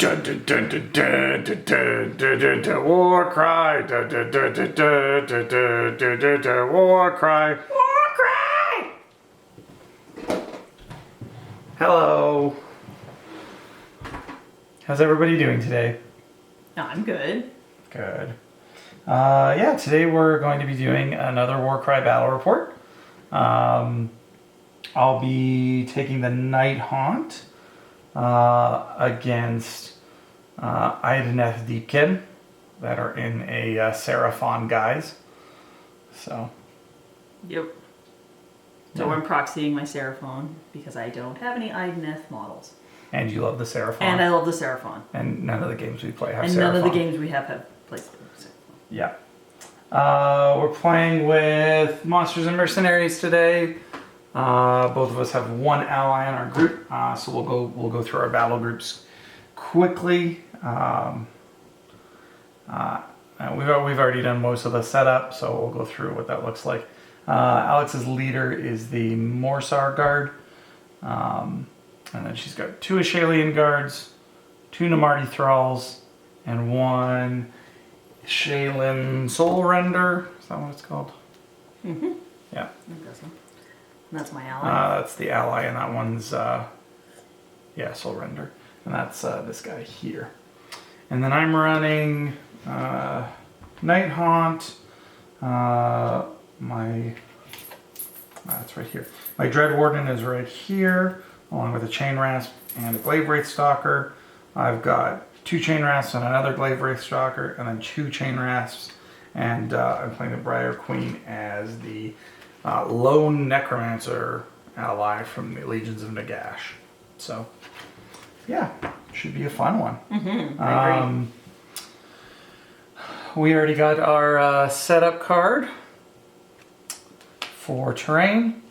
Dun, dun, dun, dun, dun, dun, dun, dun, dun, dun, Warcry. Dun, dun, dun, dun, dun, dun, dun, dun, dun, dun, Warcry. Warcry. Hello. How's everybody doing today? I'm good. Good. Yeah, today we're going to be doing another Warcry battle report. I'll be taking the Nighthaunt against Idoneth Deepkin that are in a Seraphon guise. So. Yep. So I'm proxying my Seraphon because I don't have any Idoneth models. And you love the Seraphon. And I love the Seraphon. And none of the games we play have and Seraphon. None of the games we have played Seraphon. Yeah. We're playing with Monsters and Mercenaries today. Both of us have one ally in our group, so we'll go through our battle groups quickly. We've already done most of the setup, so we'll go through what that looks like. Alex's leader is the Morsar guard, and then she's got 2 Ashalian guards, 2 Namarti thralls, and 1 Shaylin Soul Render. Is that what it's called? Mm-hmm. Yeah. I'm guessing. And that's my ally. That's the ally, and that one's Soul Render, and that's this guy here. And then I'm running Nighthaunt. That's right here. My Dread Warden is right here, along with a Chain Rasp and a Glaive Wraith Stalker. I've got 2 Chain Rasps and another Glaive Wraith Stalker, and then 2 Chain Rasps. And I'm playing the Briar Queen as the lone Necromancer ally from the Legions of Nagash. So, yeah, should be a fun one. Mm-hmm. I agree. We already got our setup card for terrain.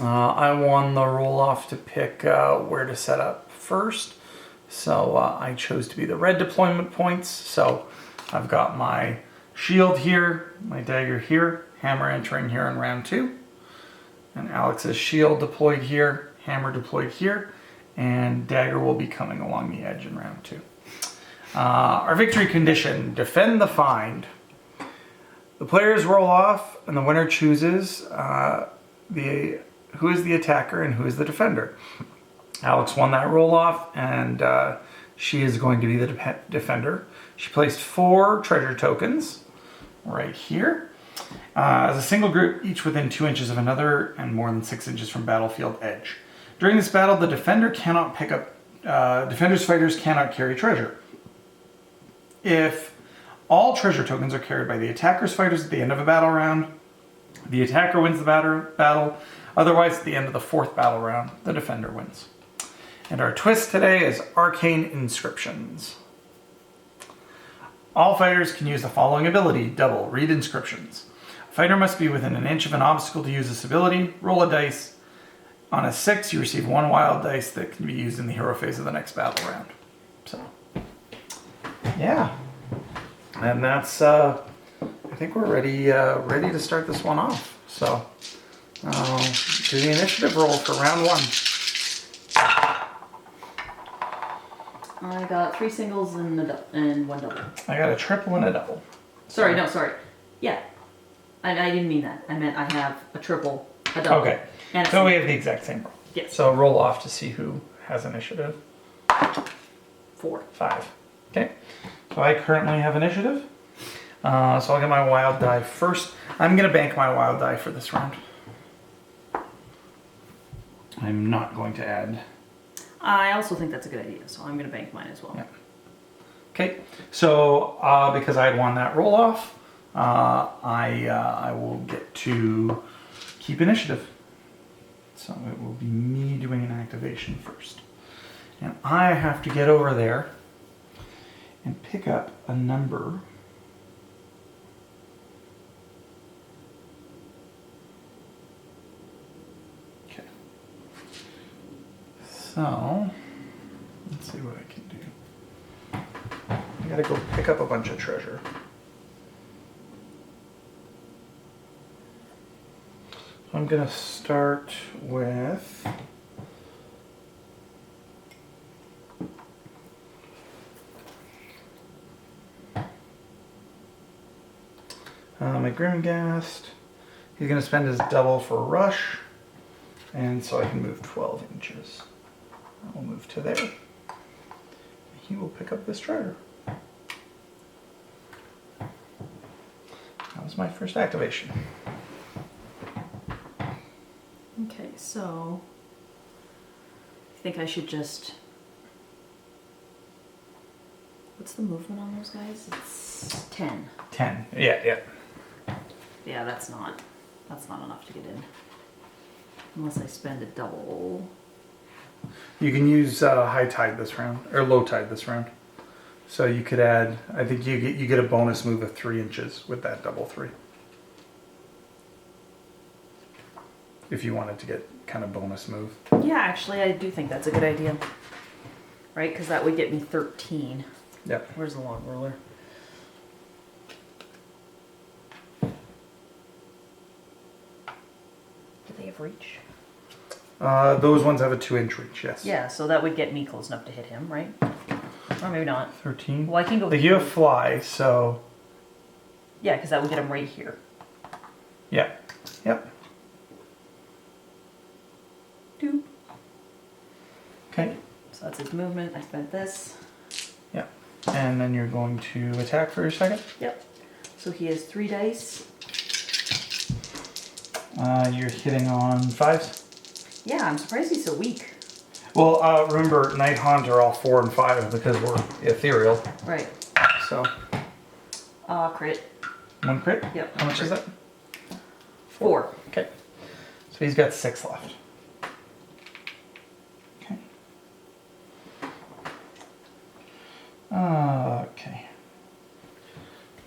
I won the roll-off to pick where to set up first. So I chose to be the red deployment points. So I've got my shield here, my dagger here, hammer entering here in round 2. And Alex's shield deployed here, hammer deployed here, and dagger will be coming along the edge in round 2. Our victory condition, defend the find. The players roll off and the winner chooses who is the attacker and who is the defender. Alex won that roll off, and she is going to be the defender. She placed 4 treasure tokens right here. As a single group, each within 2 inches of another and more than 6 inches from battlefield edge. During this battle, the defender cannot pick up, defender's fighters cannot carry treasure. If all treasure tokens are carried by the attacker's fighters at the end of a battle round, the attacker wins the battle. Otherwise, at the end of the 4th battle round, the defender wins. And our twist today is Arcane Inscriptions. All fighters can use the following ability, double, read inscriptions. A fighter must be within an inch of an obstacle to use this ability. Roll a dice. On a 6, you receive 1 wild dice that can be used in the hero phase of the next battle round. So, yeah. And that's, I think we're ready to start this one off. So, do the initiative roll for round 1. I got 3 singles and 1 double. I got a triple and a double. Sorry. Yeah. I didn't mean that. I meant I have a triple, a double. Okay. And So we have the exact same roll. Yes. So roll off to see who has initiative. 4. 5. Okay. So I currently have initiative. So I'll get my wild die first. I'm going to bank my wild die for this round. I'm not going to add. I also think that's a good idea, so I'm going to bank mine as well. Yeah. Okay. So because I had won that roll off, I will get to keep initiative. So it will be me doing an activation first. And I have to get over there and pick up a number. Okay. So, let's see what I can do. I gotta go pick up a bunch of treasure. I'm gonna start with make Grimghast. He's going to spend his double for a rush. And so I can move 12 inches. I will move to there. He will pick up this treasure. That was my first activation. Okay, so I think I should just. What's the movement on those guys? It's 10. 10. Yeah. Yeah, that's not enough to get in. Unless I spend a double. You can use high tide this round, or low tide this round. So you could add, I think you get a bonus move of 3 inches with that double 3. If you wanted to get kind of bonus move. Yeah, actually, I do think that's a good idea. Right? Because that would get me 13. Yep. Where's the long ruler? Do they have reach? Those ones have a 2-inch reach, yes. Yeah, so that would get me close enough to hit him, right? Or maybe not. 13. Well, I can go. Like you have fly, so. Yeah, because that would get him right here. Yeah. Yep. Doop. Okay. So that's his movement. I spent this. Yep. And then you're going to attack for your second. Yep. So he has 3 dice. You're hitting on 5s. Yeah, I'm surprised he's so weak. Well, remember, Nighthaunt are all 4 and 5 because we're ethereal. Right. So. Crit. 1 crit? Yep. How much is that? 4. Okay. So he's got 6 left. Okay. Okay.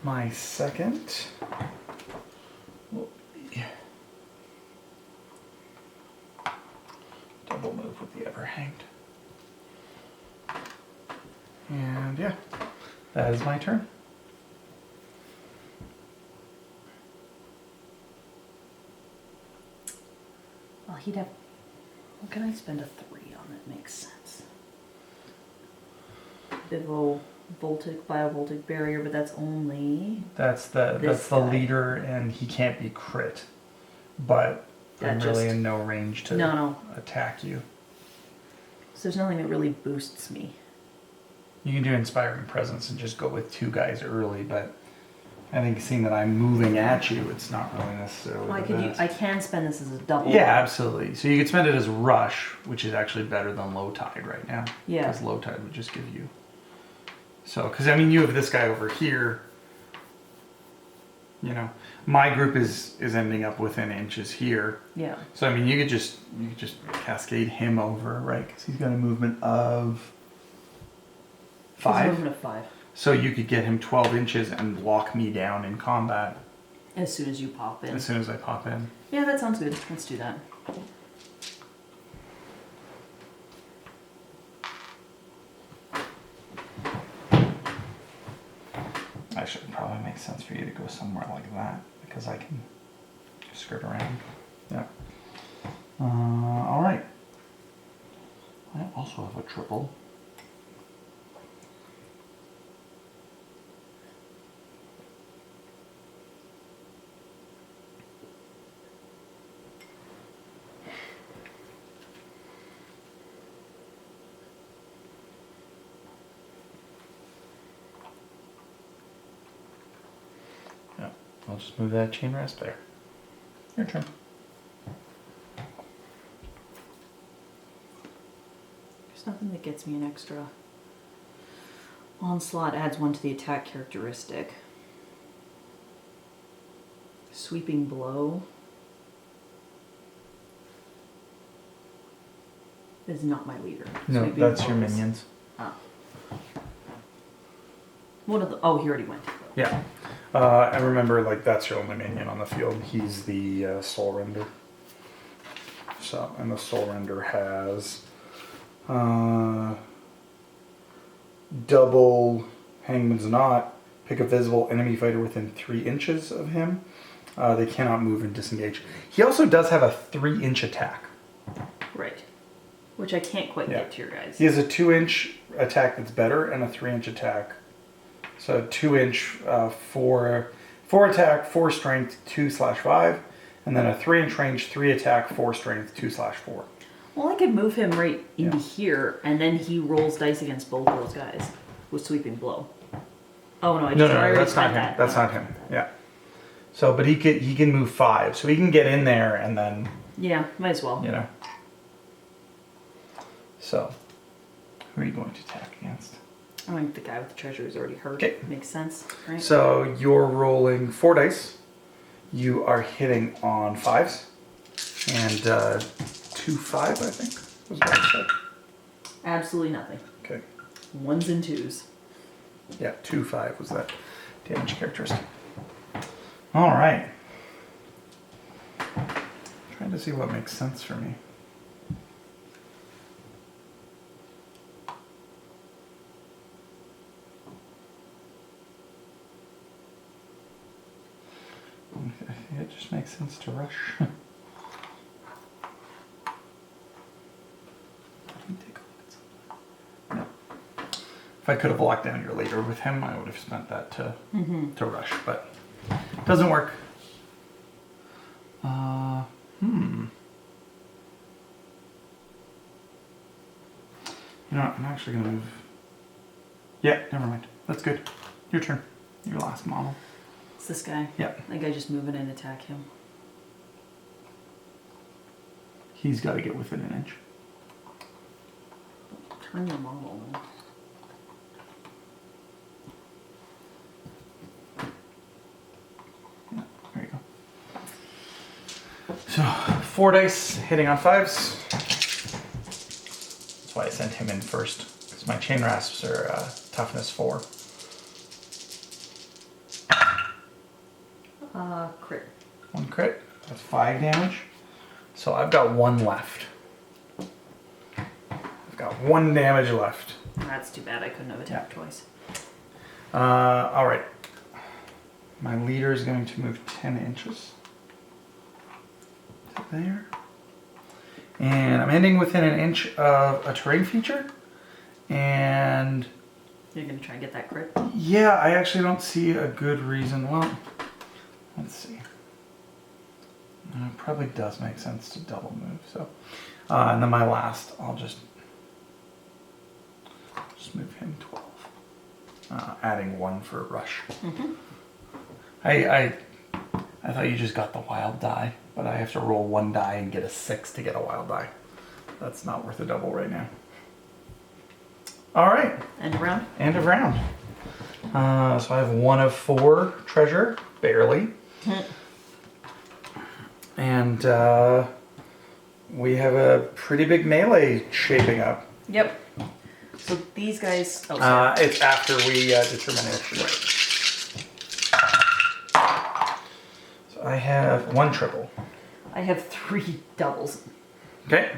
My second will be double move with the Everhanged. And yeah, that is my turn. Well, he'd have. What can I spend a 3 on that makes sense? Bivo Voltic Biovoltic Barrier, but that's only. That's the guy. leader, and he can't be crit, but I'm really in no range to attack you. So there's nothing that really boosts me. You can do Inspiring Presence and just go with 2 guys early, but I think seeing that I'm moving at you, it's not really necessarily the best. I can spend this as a double. Yeah, absolutely. So you could spend it as Rush, which is actually better than Low Tide right now. Yeah. Because Low Tide would just give you... So, because I mean, you have this guy over here. You know, my group is ending up within inches here. Yeah. So I mean, you could just cascade him over, right? Because he's got a movement of 5. He's a movement of 5. So you could get him 12 inches and lock me down in combat. As soon as you pop in. As soon as I pop in. Yeah, that sounds good. Let's do that. Actually, it probably makes sense for you to go somewhere like that because I can skirt around. Yeah. All right. I also have a triple. I'll just move that chain rest there. Your turn. There's nothing that gets me an extra. Onslaught adds 1 to the attack characteristic. Sweeping blow is not my leader. No, Sweeping that's blow your is- minions. Oh. One of the. Oh, he already went. Yeah. And remember, like, that's your only minion on the field. He's the Soul Render. So, and the Soul Render has double Hangman's Knot. Pick a visible enemy fighter within 3 inches of him. They cannot move and disengage. He also does have a 3-inch attack. Right. Which I can't quite get to your guys. He has a 2-inch attack that's better and a 3-inch attack. So 2-inch for 4 attack, 4 strength, 2/5, and then a 3-inch range, 3 attack, 4 strength, 2/4. Well, I could move him right into here, and then he rolls dice against both those guys with sweeping blow. Oh no, I No, already that's not spent him. that. That's not him. Yeah. So, but he can move 5, so he can get in there and then, Yeah, might as well. you know. So, who are you going to attack against? I think the guy with the treasure is already hurt. Okay. Makes sense, right? So you're rolling 4 dice. You are hitting on 5s, and 2/5, I think was what I said. Absolutely nothing. Okay. 1s and 2s. Yeah, 2/5 was that damage characteristic. All right. Trying to see what makes sense for me. I think it just makes sense to rush. Let me take a look at something. No. If I could have locked down your later with him, I would have spent that to rush, but it doesn't work. You know what, I'm actually going to move. Yeah, never mind. That's good. Your turn. Your last model. It's this guy. Yeah. That guy just move in and attack him. He's got to get within an inch. Turn your model. Yeah, there you go. So, 4 dice hitting on 5s. That's why I sent him in first, because my chain rasps are toughness 4. Crit. 1 crit. That's 5 damage. So I've got 1 left. I've got 1 damage left. That's too bad. I couldn't have attacked twice. All right. My leader is going to move 10 inches to there. And I'm ending within an inch of a terrain feature. And You're going to try and get that crit? yeah, I actually don't see a good reason. Well, let's see. It probably does make sense to double move. So, and then my last, I'll just move him 12, adding 1 for rush. Mm-hmm. I thought you just got the wild die, but I have to roll 1 die and get a 6 to get a wild die. That's not worth a double right now. All right. End of round? End of round. So I have 1 of 4 treasure, barely. And we have a pretty big melee shaping up. Yep. So these guys... Oh, sorry. It's after we determine initiative. So I have 1 triple. I have 3 doubles. Okay.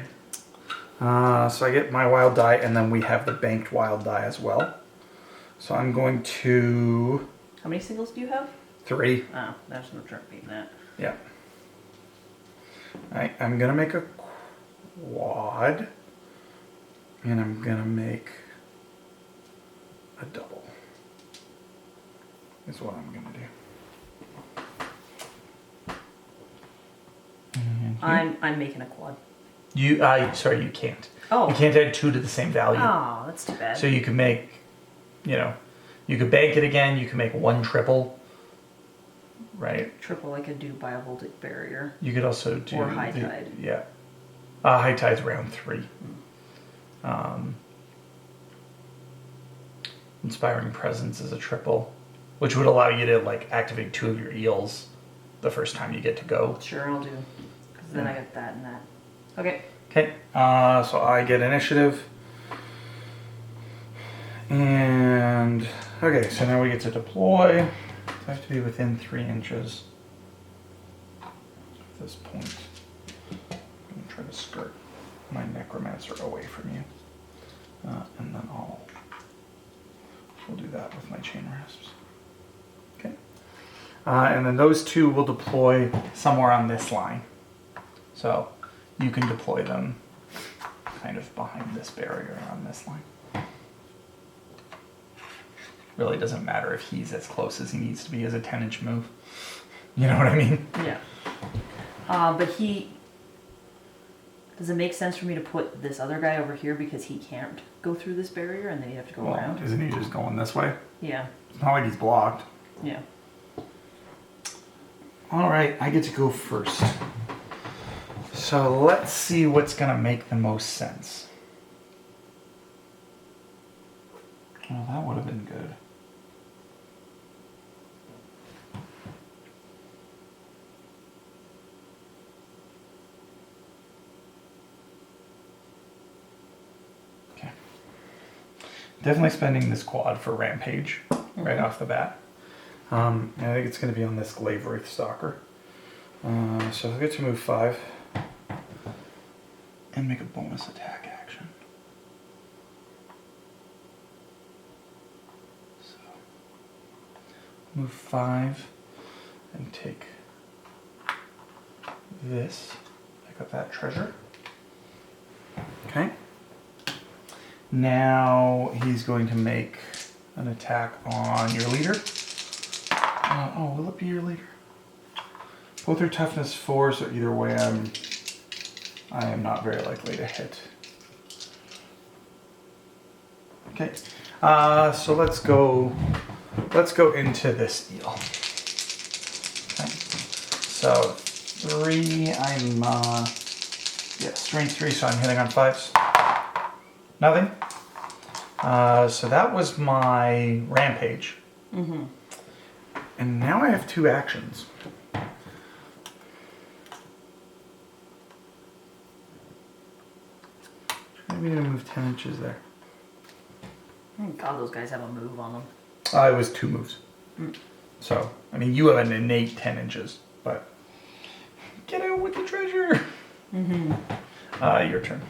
So I get my wild die, and then we have the banked wild die as well. So I'm going to... How many singles do you have? 3. Oh, there's no trick beating that. Yeah. Alright, I'm gonna make a quad. And I'm gonna make a double. Is what I'm gonna do. And I'm making a quad. sorry, you can't. Oh. You can't add 2 to the same value. Oh, that's too bad. So you can make, you could bank it again, you can make 1 triple. Right? Triple, I could do Biovoltic Barrier. You could also do... Or High Tide. Yeah. High Tide's round 3. Inspiring Presence is a triple, which would allow you to activate 2 of your eels the first time you get to go. Sure, I'll do. Because then I got that and that. Okay. Okay, so I get initiative. And, okay, so now we get to deploy. I have to be within 3 inches at this point. I'm going to try to skirt my necromancer away from you. And then we'll do that with my chain rasps. Okay. And then those 2 will deploy somewhere on this line. So you can deploy them kind of behind this barrier on this line. really doesn't matter if he's as close as he needs to be as a 10-inch move. You know what I mean? Yeah. But he... Does it make sense for me to put this other guy over here because he can't go through this barrier and then you have to go around? Isn't he just going this way? Yeah. It's not like he's blocked. Yeah. All right, I get to go first. So let's see what's going to make the most sense. Well, that would have been good. Okay. Definitely spending this quad for Rampage right off the bat. I think it's going to be on this Glaive Wraith Stalker. So I'll get to move 5 and make a bonus attack action. So move 5 and take this, pick up that treasure. Okay. Now he's going to make an attack on your leader. Oh, will it be your leader? Both are toughness 4, so either way I am not very likely to hit. Okay, so let's go into this deal. Okay. So 3, I'm strength 3, so I'm hitting on 5s. Nothing. So that was my Rampage. Mm-hmm. And now I have 2 actions. Maybe to move 10 inches there. God, those guys have a move on them. It was 2 moves. So, I mean, you have an innate 10 inches, but get out with the treasure. Mm-hmm. Your turn.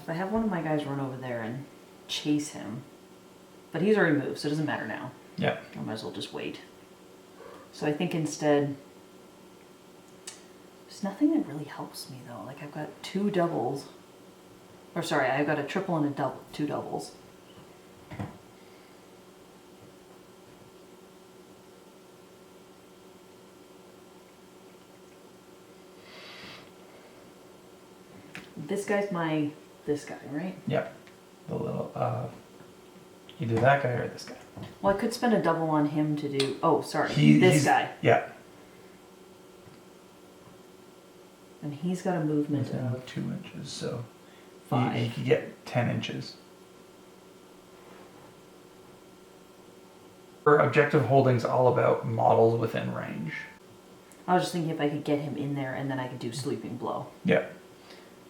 I have one of my guys run over there and chase him. But he's already moved, so it doesn't matter now. Yeah. I might as well just wait. So I think instead... There's nothing that really helps me, though. Like, I've got 2 doubles. Or, sorry, I've got a triple and a double, 2 doubles. This guy's this guy, right? Yep. The little, either that guy or this guy. Well, I could spend a double on him to do... Oh, sorry. This guy. Yeah. And he's got a movement of... 2 inches, so... 5. He could get 10 inches. For objective holding's all about models within range. I was just thinking if I could get him in there and then I could do Sleeping Blow. Yeah.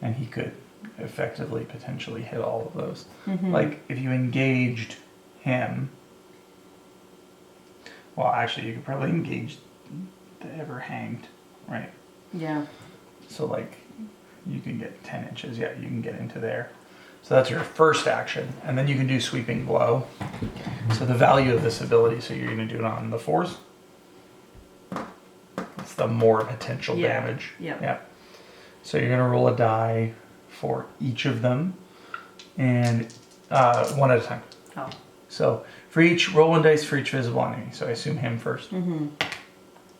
And he could effectively potentially hit all of those. Mm-hmm. Like, if you engaged him... Well, actually, you could probably engage the Ever Hanged, right? Yeah. So, like, you can get 10 inches. Yeah, you can get into there. So that's your first action. And then you can do Sweeping Blow. So the value of this ability, so you're going to do it on the 4s. It's the more potential damage. Yeah. So you're going to roll a die for each of them. And 1 at a time. Oh. So for each, roll 1 dice for each visible enemy. So I assume him first. Mm-hmm.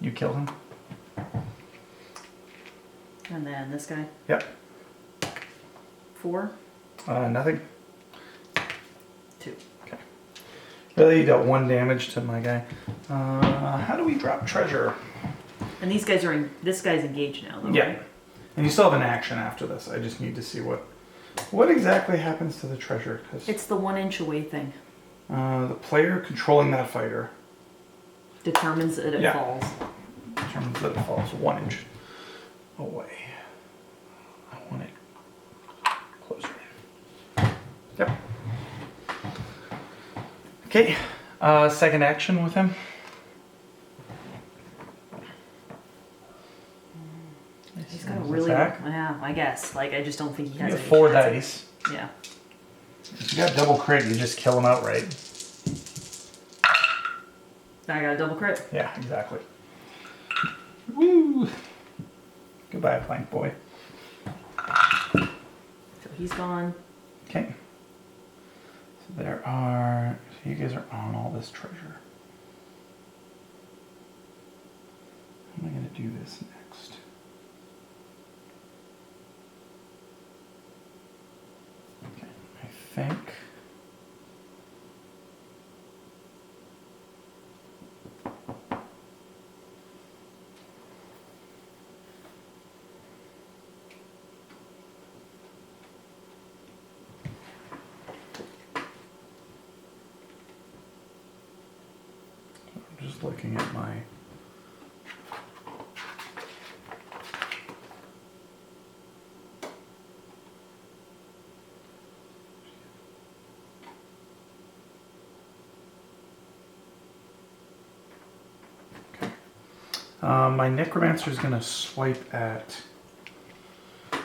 You kill him. And then this guy. Yep. 4. Nothing. 2. Okay. Really, you dealt 1 damage to my guy. How do we drop treasure? And these guys are this guy's engaged now, though, Yeah. right? And you still have an action after this. I just need to see what exactly happens to the treasure. 'Cause, It's the 1 inch away thing. the player controlling that fighter Determines that it falls. determines that it falls 1 inch away. I want it closer. Yep. Okay. Second action with him. He's got a really... Yeah, I guess. Like, I just don't think he has You have any 4 chance. dice. Yeah. If you got double crit, you just kill him outright. Now I got a double crit. Yeah, exactly. Woo! Goodbye, Plank Boy. So he's gone. Okay. there are. So you guys are on all this treasure. How am I going to do this next? Okay, I think. I'm just looking at my. My Necromancer is going to swipe at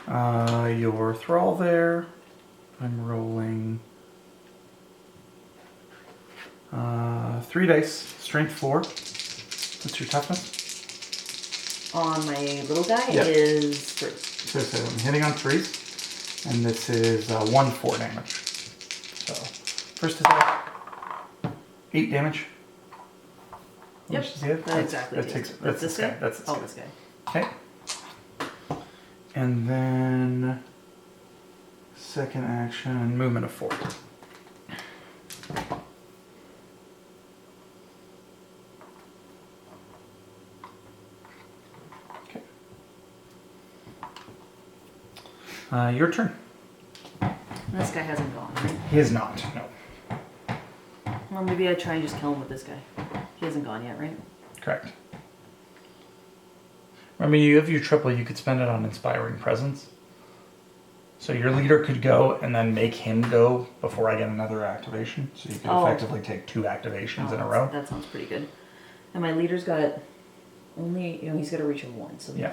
your Thrall there. I'm rolling 3 dice, strength 4. What's your toughness? On my little guy Yep. is 3. So I'm hitting on 3s, and this is 1/4 damage. So first attack, 8 damage. How Yep, much does he have? that exactly. That's this guy. That's this guy. this guy. Okay. And then second action, movement of 4. Okay. Your turn. This guy hasn't gone, right? He is not. No. Well, maybe I try and just kill him with this guy. He hasn't gone yet, right? Correct. Remember, you have your triple. You could spend it on Inspiring Presence. So your leader could go and then make him go before I get another activation. So you could effectively take 2 activations in a row. That sounds pretty good. And my leader's got only, he's got a reach of 1, so Yeah.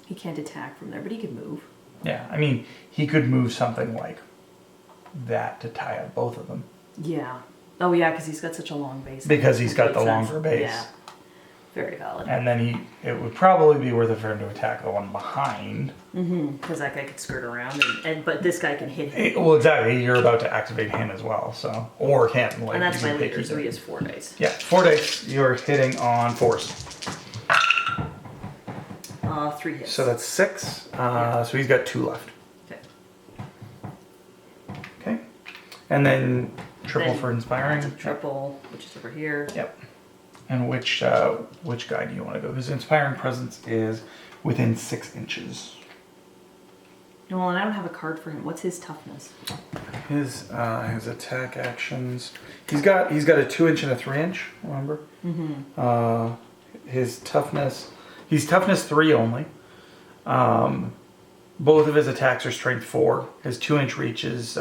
he can't attack from there, but he could move. Yeah, I mean, he could move something like that to tie up both of them. Yeah. Oh yeah, because he's got such a long base. Because he's got the Makes longer sense. base. Yeah. Very valid. And then it would probably be worth it for him to attack the one behind. Because that guy could skirt around, but this guy can hit him. Well, exactly. You're about to activate him as well, so or him. Like, And that's you my can pick leader, so either. he has 4 dice. Yeah, 4 dice. You're hitting on 4s. 3 hits. So that's 6. So he's got 2 left. Okay. Okay. And then triple Then for inspiring. that's a triple, which is over here. Yep. And which guy do you want to go? Because inspiring presence is within 6 inches. Well, and I don't have a card for him. What's his toughness? His attack actions. He's got a 2-inch and a 3-inch. Remember. Mm-hmm. His toughness. He's toughness 3 only. Both of his attacks are strength 4. His 2-inch reach is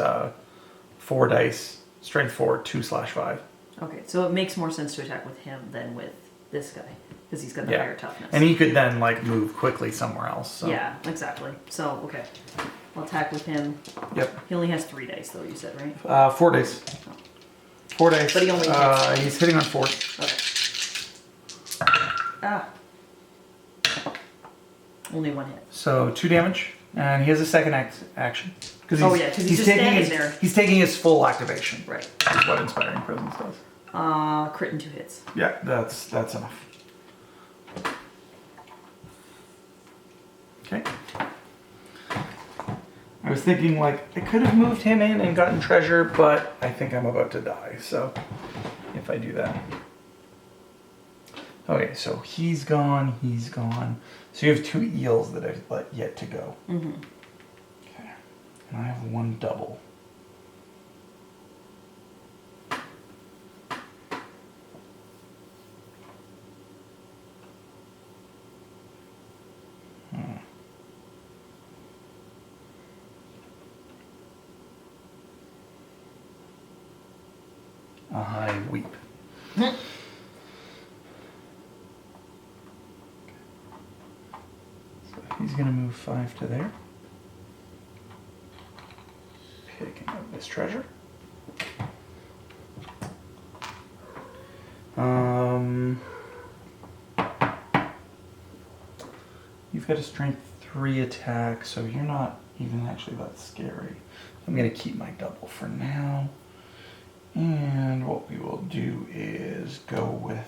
4 dice. Strength 4, 2/5. Okay, so it makes more sense to attack with him than with this guy because he's got the higher toughness. And he could then move quickly somewhere else. So. Yeah, exactly. So okay, I'll attack with him. Yep. He only has 3 dice though. You said right? 4 dice. 4 dice. But he only hits. He's hitting on 4. Okay. Ah. Only 1 hit. So 2 damage, and he has a second action. Because he's just standing there. He's taking his full activation. Right. Is what Inspiring Presence does. Crit and 2 hits. Yeah, that's enough. Okay. I was thinking I could have moved him in and gotten treasure, but I think I'm about to die. So if I do that. Okay, so he's gone. He's gone. So you have 2 eels that are yet to go. Mm-hmm. Okay. And I have 1 double. I weep. So he's going to move 5 to there. Picking up this treasure. You've got a strength 3 attack, so you're not even actually that scary. I'm going to keep my double for now. And what we will do is go with...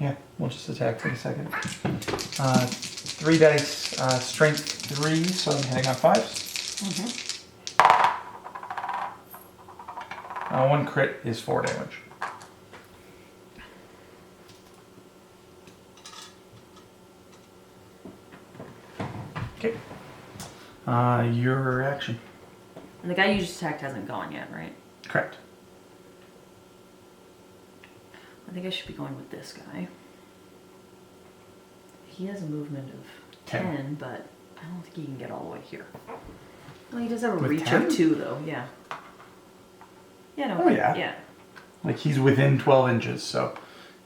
Yeah, we'll just attack in a second. 3 dice, strength 3, so I'm hitting on 5s. Mm-hmm. 1 crit is 4 damage. Okay. Your action. And the guy you just attacked hasn't gone yet, right? Correct. I think I should be going with this guy. He has a movement of 10, but I don't think he can get all the way here. Well, he does have a With reach 10? of 2, though. Yeah. Yeah. No. Oh, yeah. Yeah. Like he's within 12 inches, so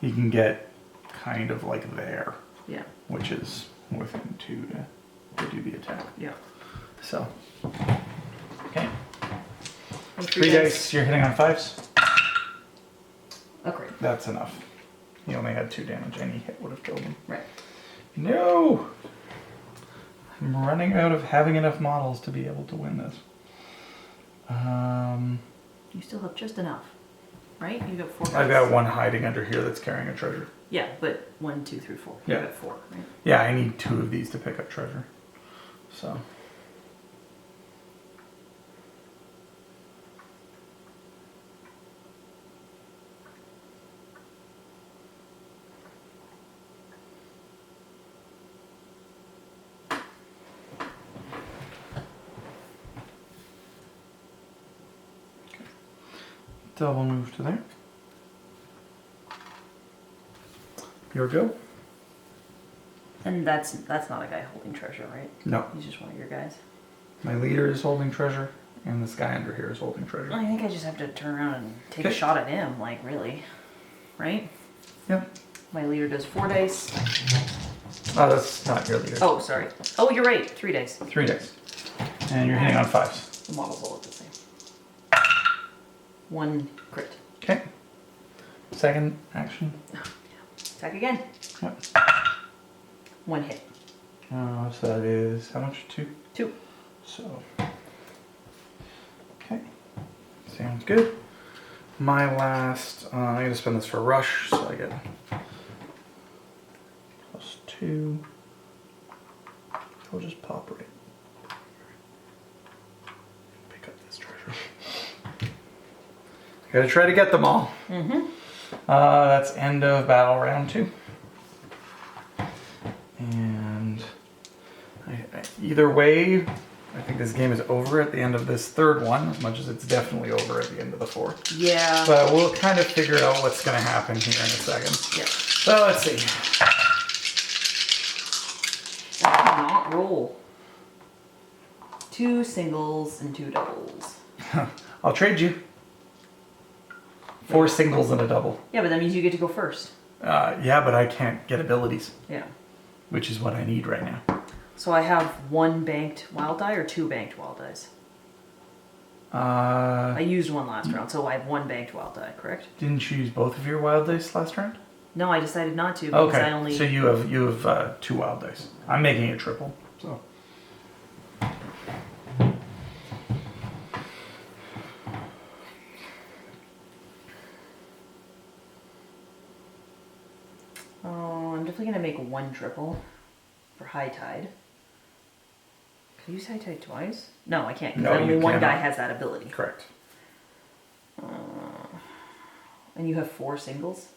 he can get kind of like there. Yeah. Which is within 2 to do the attack. Yeah. So, okay. And 3 dice, you're hitting on 5s. Oh, great. That's enough. He only had 2 damage. Any hit would have killed him. Right. No! I'm running out of having enough models to be able to win this. You still have just enough, right? You got 4 dice. I've got 1 hiding under here that's carrying a treasure. Yeah, but 1, 2, 3, 4. Yeah. You got 4, right? Yeah, I need 2 of these to pick up treasure. So. Double move to there. Your go. And that's not a guy holding treasure, right? No. He's just one of your guys. My leader is holding treasure, and this guy under here is holding treasure. I think I just have to turn around and take a Okay. shot at him, like, really. Right? Yep. My leader does 4 dice. Oh, that's not your leader. Oh, sorry. Oh, you're right. 3 dice. 3 dice. And you're hitting on 5s. The models all look the same. 1 crit. Okay. Second action. Attack again. Yep. 1 hit. So that is how much? 2? 2. So. Okay. Sounds good. My last, I'm going to spend this for rush, so I get +2. I'll just pop right. Pick up this treasure. Gotta try to get them all. Mm-hmm. That's end of battle round 2. And either way, I think this game is over at the end of this 3rd one, as much as it's definitely over at the end of the 4th. Yeah. But we'll kind of figure out what's going to happen here in a second. Yeah. So let's see. I cannot roll. 2 singles and 2 doubles. I'll trade you. 4 singles and a double. Yeah, but that means you get to go first. Yeah, but I can't get abilities, Yeah. which is what I need right now. So I have 1 banked wild die or 2 banked wild dice? I used 1 last round, so I have 1 banked wild die, correct? Didn't you use both of your wild dice last round? No, I decided not to because Okay, I only... so you have 2 wild dice. I'm making it triple, so. Oh, I'm definitely going to make 1 triple for high tide. Can I use high tide twice? No, I can't, because No, only you one guy cannot. has that ability. Correct. And you have 4 singles?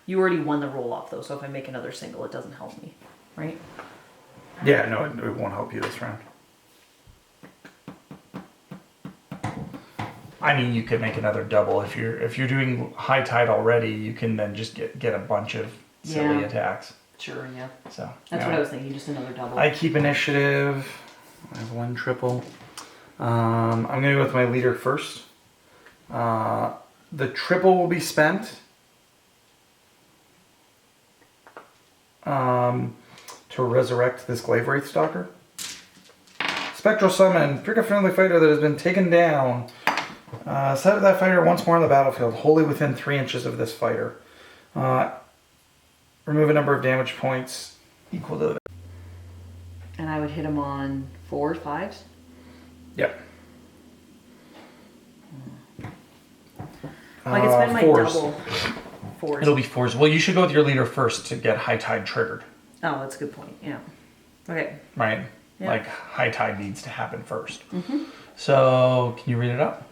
You already won the roll off though, so if I make another single, it doesn't help me, right? Yeah, no, it won't help you this round. I mean, you could make another double if you're doing high tide already. You can then just get a bunch of silly Yeah. attacks. Sure, yeah. So That's yeah. what I was thinking, just another double. I keep initiative. I have 1 triple. I'm gonna go with my leader first. The triple will be spent to resurrect this Glaive Wraith Stalker. Spectral summon. Pick a friendly fighter that has been taken down. Set that fighter once more on the battlefield, wholly within 3 inches of this fighter. Remove a number of damage points equal to And I would hit him on 4s, 5s? Yep. I could spend my 4s. double 4s. It'll be 4s. Well, you should go with your leader first to get High Tide triggered. Oh, that's a good point. Yeah. Okay. Right? Yeah. Like, High Tide needs to happen first. So, can you read it up?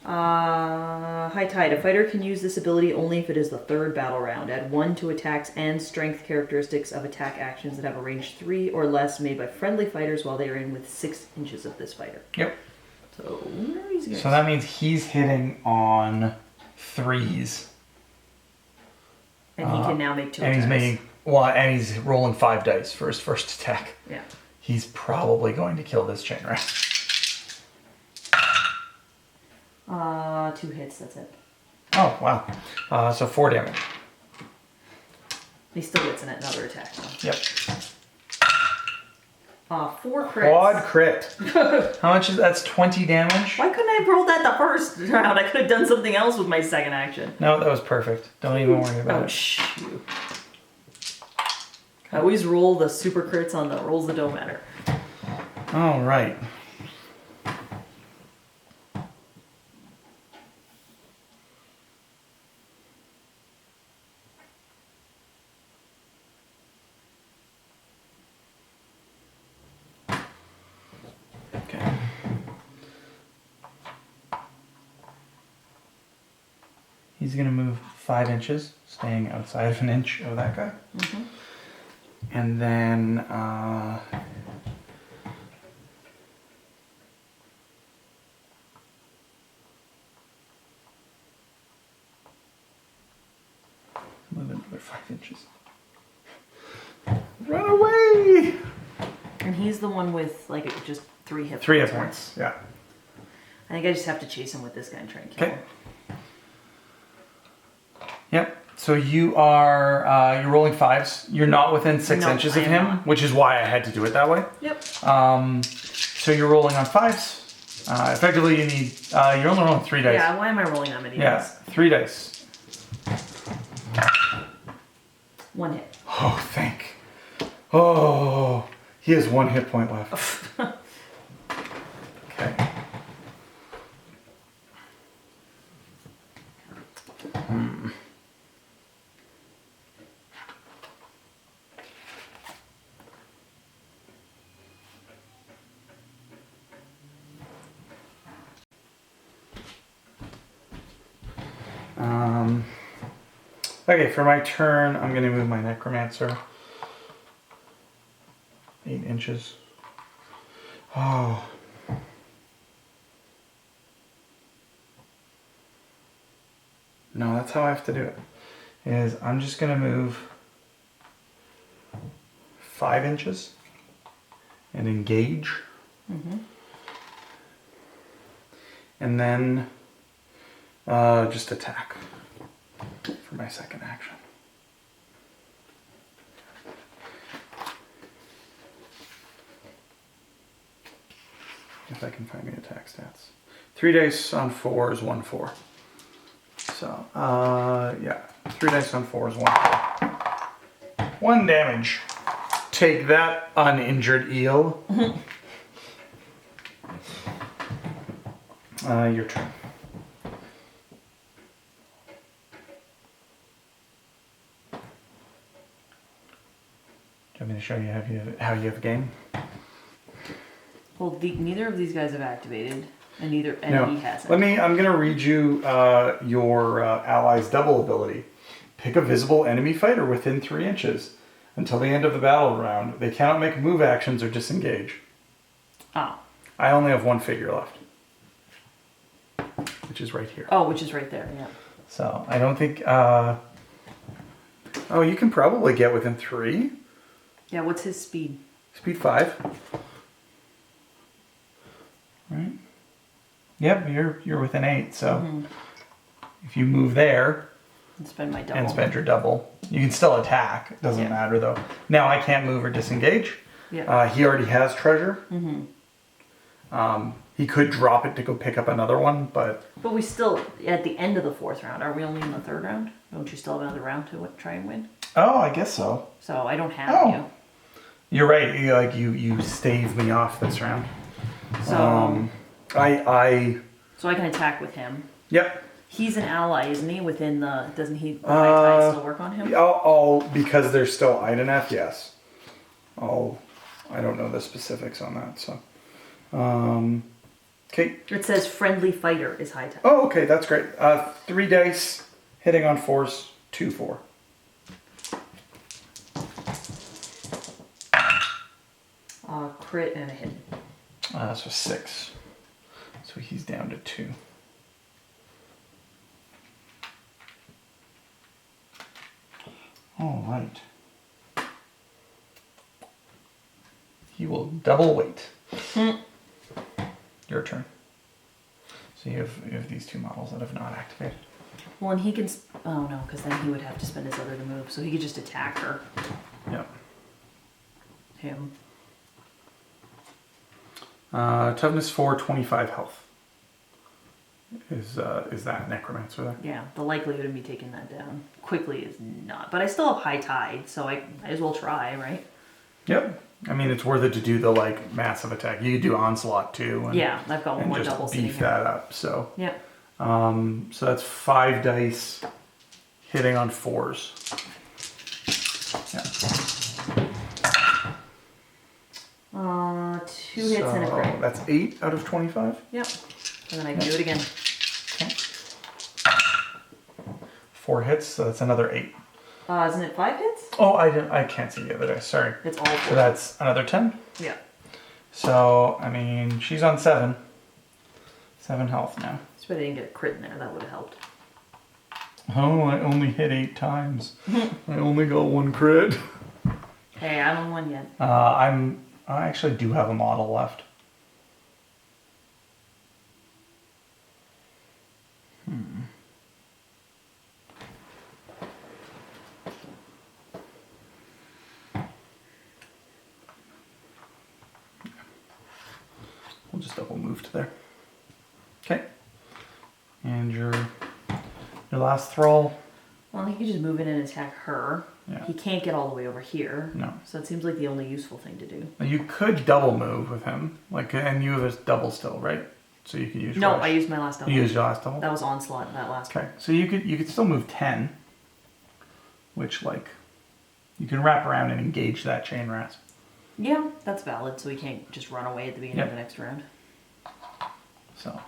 High Tide. A fighter can use this ability only if it is the 3rd battle round. Add 1 to attacks and strength characteristics of attack actions that have a range 3 or less made by friendly fighters while they are in within 6 inches of this fighter. Yep. So, where are these guys? So that means he's hitting on 3s. And he can now make 2 And attacks. he's making... Well, and he's rolling 5 dice for his first attack. Yeah. He's probably going to kill this chain rat. 2 hits, that's it. Oh, wow. So 4 damage. He still gets another attack. Yep. 4 crits. Quad crit. How much is that's 20 damage? Why couldn't I have rolled that the first round? I could have done something else with my second action. No, that was perfect. Don't even worry about Oh, it. shoot. I always roll the super crits on the rolls that don't matter. All right. Okay. He's going to move 5 inches, staying outside of an inch of that guy. And then move another 5 inches. Run away! And he's the one with, like, just 3 hit points. 3 hit right? points, yeah. I think I just have to chase him with this guy and try and kill Okay. him. Yep. So you are you're rolling 5s. You're not within 6 No, inches I of am him, not. which is why I had to do it that way. Yep. So you're rolling on 5s. Effectively, you need you're only rolling 3 dice. Yeah, why am I rolling that many Yeah, dice? 3 dice. 1 hit. Oh, thank. Oh, he has 1 hit point left. Okay. Okay, for my turn, I'm going to move my Necromancer 8 inches. Oh. No, that's how I have to do it. Is I'm just going to move 5 inches and engage. And then just attack for my second action. If I can find the attack stats. 3 dice on 4s, 1 4. So, yeah. 3 dice on 4s, 1 4. 1 damage. Take that, uninjured eel. Your turn. Do you want me to show you how you have a game? Well, neither of these guys have activated, and he hasn't. I'm gonna read you your ally's double ability. Pick a visible enemy fighter within 3 inches. Until the end of the battle round, they cannot make move actions or disengage. Oh. I only have 1 figure left. Which is right here. Oh, which is right there, yeah. So, I don't think... oh, you can probably get within 3. Yeah, what's his speed? Speed 5. Right? Yep, you're within 8, so... If you move there... And spend my double. And spend your double. You can still attack. It doesn't matter, though. Now, I can't move or disengage. Yeah. He already has treasure. He could drop it to go pick up another one, but... But we still, at the end of the 4th round, are we only in the 3rd round? Don't you still have another round to try and win? Oh, I guess so. So I don't have you. You're right. You stave me off this round. So, So I can attack with him. Yep. He's an ally, isn't he? Within the doesn't the high tide still work on him? I'll because there's still Idoneth. Yes. I don't know the specifics on that. So. Okay. It says friendly fighter is high tide. Oh, okay. That's great. 3 dice, hitting on 4s, 2/4. Crit and a hit. So 6. So he's down to 2. All right. He will double weight. Your turn. So you have these 2 models that have not activated. Well, and he can. Oh no, because then he would have to spend his other to move, so he could just attack her. Yep. Him. Toughness 4, 25 health. Is that necromancer there? Yeah, the likelihood of me taking that down quickly is not. But I still have high tide, so I might as well try, right? Yep. I mean, it's worth it to do the massive attack. You could do onslaught too. And, Yeah, I've got and one just double sitting beef here. that up. So. Yep. So that's 5 dice, hitting on 4s. Yeah. 2 hits and a crit. That's 8 out of 25. Yep. And then I can do it again. Okay. 4 hits, so that's another 8. Isn't it 5 hits? Oh, I can't see the other dice. Sorry. It's all 4. So that's another 10. Yeah. So I mean, she's on 7. 7 health now. That's why I didn't get a crit in there. That would have helped. Oh, I only hit 8 times. I only got 1 crit. Hey, I don't won yet. I actually do have a model left. We'll just double move to there. Okay. And your last thrall. Well, he could just move in and attack her. Yeah. He can't get all the way over here. No. So it seems like the only useful thing to do. Now you could double move with him, and you have a double still, right? So you could use. No, rush. I used my last double. You used your last double. That was onslaught. That last one. Okay, so you could still move 10, which you can wrap around and engage that chain rasp. Yeah, that's valid. So he can't just run away at the beginning of the next round. So,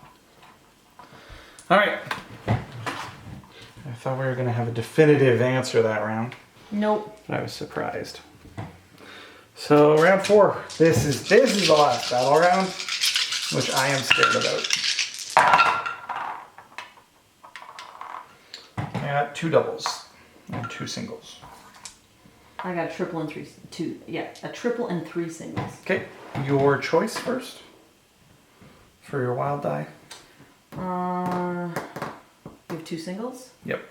all right. I thought we were going to have a definitive answer that round, Nope. but I was surprised. So round 4. This is the last battle round, which I am scared about. I got 2 doubles and 2 singles. I got a triple and 3. 2. Yeah, a triple and 3 singles. Okay, your choice first for your wild die. You have 2 singles? Yep.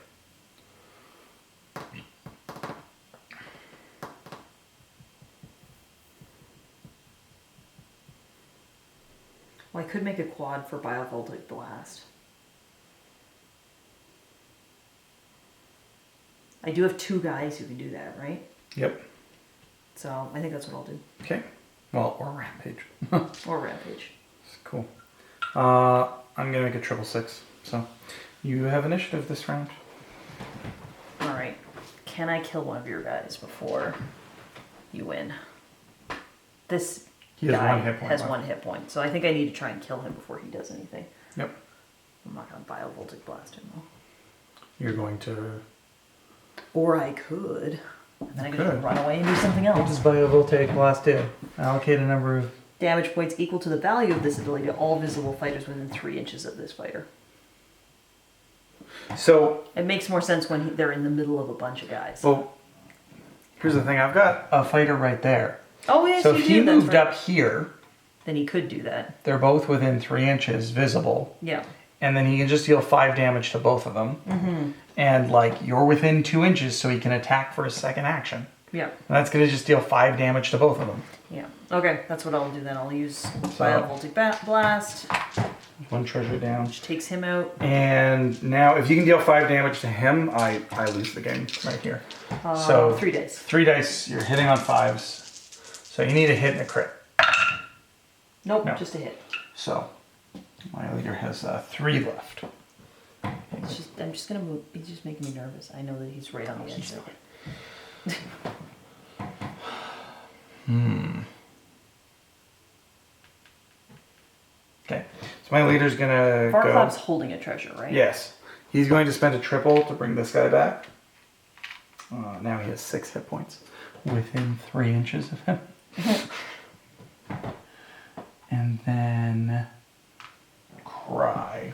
Well, I could make a quad for Biovoltaic Blast. I do have 2 guys who can do that, right? Yep. So I think that's what I'll do. Okay. Well, or rampage. Or Rampage. Cool. I'm gonna make a 666. So, you have initiative this round. Alright. Can I kill one of your guys before you win? This He has guy 1 hit point has left. 1 hit point, so I think I need to try and kill him before he does anything. Yep. I'm not gonna Biovoltaic Blast him though. You're going to. Or I could. And then I could could. run away and do something What else. does Biovoltaic Blast do? Allocate a number of. Damage points equal to the value of this ability to all visible fighters within 3 inches of this fighter. So, It makes more sense when they're in the middle of a bunch of guys. well, here's the thing. I've got a fighter right there. Oh, yes, So you if he do. That's moved right. up here, Then he could do that. they're both within 3 inches visible. Yeah. And then he can just deal 5 damage to both of them. Mm-hmm. And you're within 2 inches, so he can attack for his second action. Yeah. And that's going to just deal 5 damage to both of them. Yeah. Okay, that's what I'll do then. I'll use Biovoltaic Blast, 1 treasure down. which takes him out. And now, if you can deal 5 damage to him, I lose the game right here. So 3 dice. 3 dice, you're hitting on 5s. So you need a hit and a crit. Nope, No. just a hit. So my leader has 3 left. I'm just gonna move. He's just making me nervous. I know that he's right on the edge of it. Okay. So my leader's gonna Varclav's go. holding a treasure, right? Yes. He's going to spend a triple to bring this guy back. Now he has 6 hit points within 3 inches of him. And then Cry.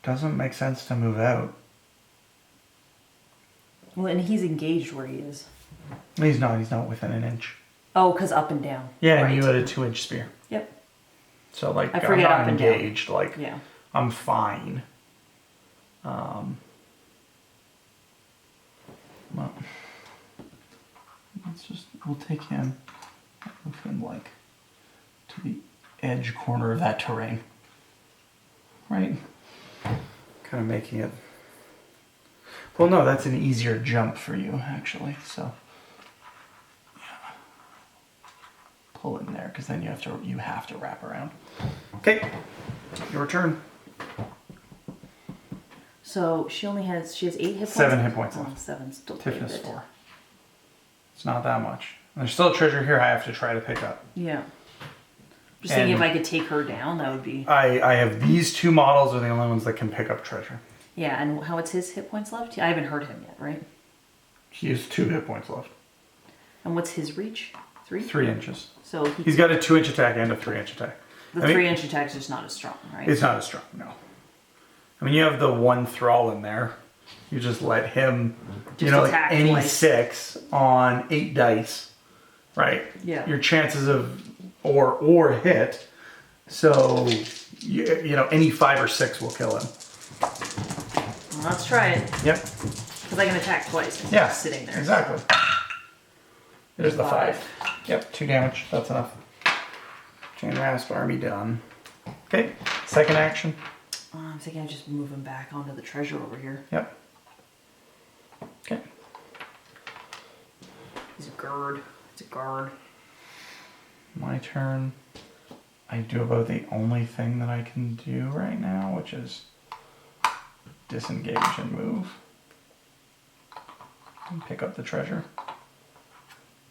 Doesn't make sense to move out. Well, and he's engaged where he is. He's not within an inch. Oh, because up and down. Yeah, right. and you had a 2-inch spear. Yep. So like I forget I'm up not and down. engaged. Like Yeah. I'm fine. Well, we'll take him, move him like to the edge corner of that terrain. Right? Kind of making it. Well, no, that's an easier jump for you, actually. So, yeah. Pull in there, because then you have to wrap around. Okay, your turn. So she has 8 hit points. 7 hit points left. 7 still Tiff quite a is bit. 4. It's not that much. There's still a treasure here I have to try to pick up. Yeah. Just thinking if I could take her down, that would be. I have these 2 models are the only ones that can pick up treasure. Yeah, and what's his hit points left? I haven't heard him yet, right? He has 2 hit points left. And what's his reach? 3? 3 inches. So He's got a 2-inch attack and a 3-inch attack. the 3-inch attack's just not as strong, right? It's not as strong, no. I mean, you have the 1 thrall in there. You just let him, Just like attack any twice. 6 on 8 dice, right? Yeah. Your chances of or hit. So any 5 or 6 will kill him. Well, let's try it. Yep. Because I can attack twice. It's Yeah. just sitting there. Exactly. There's the 5. 5. Yep. 2 damage. That's enough. Chain rasp army done. Okay. Second action. I'm thinking I just move him back onto the treasure over here. Yep. Okay. He's a guard. It's a guard. My turn. I do about the only thing that I can do right now, which is disengage and move. And pick up the treasure.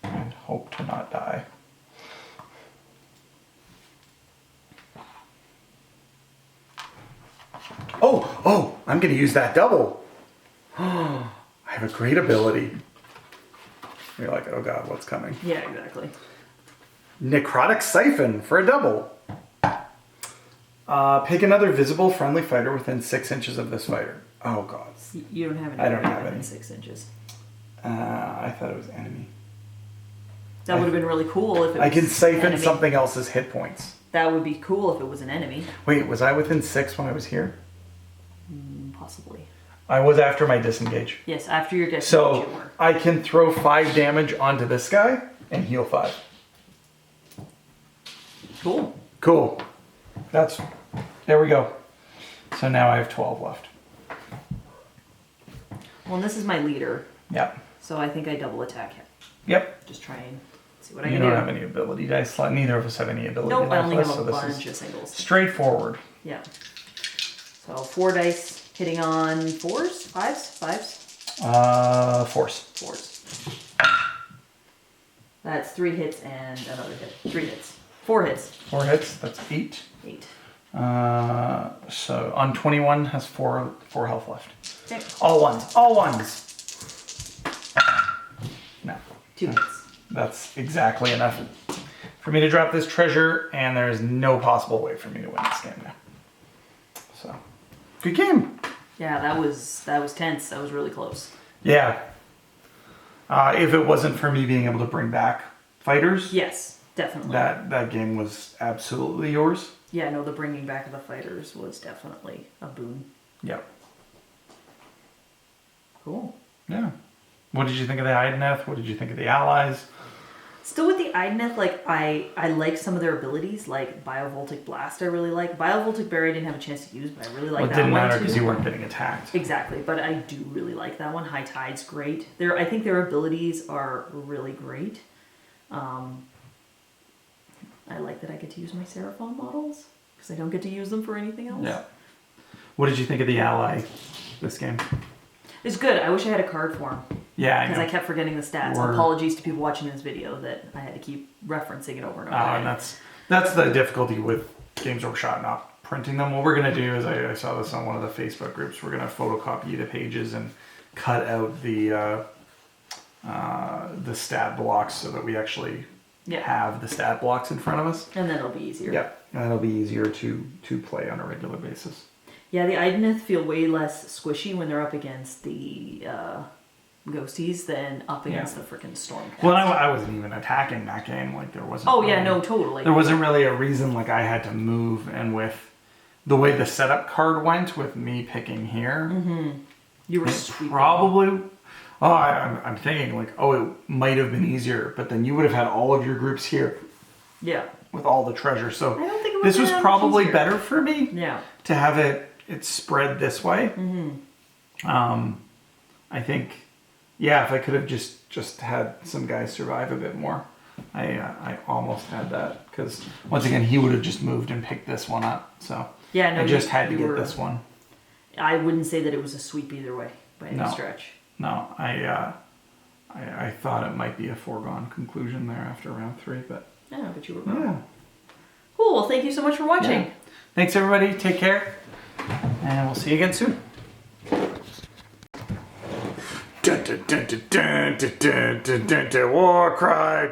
And hope to not die. Oh, I'm going to use that double. I have a great ability. You're like, oh god, what's coming? Yeah, exactly. Necrotic Siphon for a double. Pick another visible friendly fighter within 6 inches of this fighter. Oh god. You don't have any. I don't have within any. 6 inches. I thought it was enemy. That would have been really cool if it was I can siphon enemy. something else's hit points. That would be cool if it was an enemy. Wait, was I within 6 when I was here? Possibly. I was after my disengage. Yes, after your disengage So you were. I can throw 5 damage onto this guy and heal 5. Cool. Cool. There we go. So now I have 12 left. Well, and this is my leader, Yep. so I think I double attack him. Yep. Just try and see what I You can don't do. have any ability dice left. Neither of us have any ability Nope, I dice only left, have a so this bunch is of singles. straightforward. Yeah. So 4 dice hitting on 4s, 5s? Force. 4s. That's 3 hits and another hit. 3 hits. 4 hits. 4 hits, that's 8. 8. So on 21 has 4 health left. Okay. All ones. No. 2 hits. That's exactly enough for me to drop this treasure, and there is no possible way for me to win this game now. So, good game. Yeah, that was tense. That was really close. Yeah. If it wasn't for me being able to bring back fighters, Yes, definitely. that game was absolutely yours. Yeah, no, the bringing back of the fighters was definitely a boon. Yep. Cool. Yeah. What did you think of the Idoneth? What did you think of the allies? Still with the Idoneth, like I like some of their abilities, like Biovoltic Blast. I really like Biovoltic Barrier. I didn't have a chance to use, but I really like Well, it that didn't one matter too. because you weren't getting attacked. Exactly, but I do really like that one. High Tide's great. I think their abilities are really great. I like that I get to use my Seraphon models because I don't get to use them for anything else. Yeah. What did you think of the ally this game? It's good. I wish I had a card for him. Yeah, I Because know. I kept forgetting the stats. Apologies to people watching this video that I had to keep referencing it over and over. And that's the difficulty with Games Workshop not printing them. What we're going to do is, I saw this on one of the Facebook groups, we're going to photocopy the pages and cut out the stat blocks so that we actually have the stat blocks in front of us. And then it'll be easier. Yeah, and it'll be easier to play on a regular basis. Yeah, the Idoneth feel way less squishy when they're up against the ghosties than up against the freaking Stormcast. Well, I wasn't even attacking that game. Like, there wasn't... Oh, yeah, no, totally. There wasn't really a reason, like, I had to move, and with the way the setup card went, with me picking here... Mm-hmm. You were sweeping. Probably... Oh, I'm thinking, like, it might have been easier, but then you would have had all of your groups here. Yeah. With all the treasure, so... I don't think it this was probably easier. better for me. Yeah. To have it spread this way. Mm-hmm. I think, if I could have just had some guys survive a bit more. I almost had that because once again he would have just moved and picked this one up. So yeah, no, I just had to get this one. I wouldn't say that it was a sweep either way by any stretch. No, I thought it might be a foregone conclusion there after round 3, but yeah, but you were wrong. Yeah. Cool. Well, thank you so much for watching. Yeah. Thanks everybody. Take care. And we'll see you again soon. Warcry.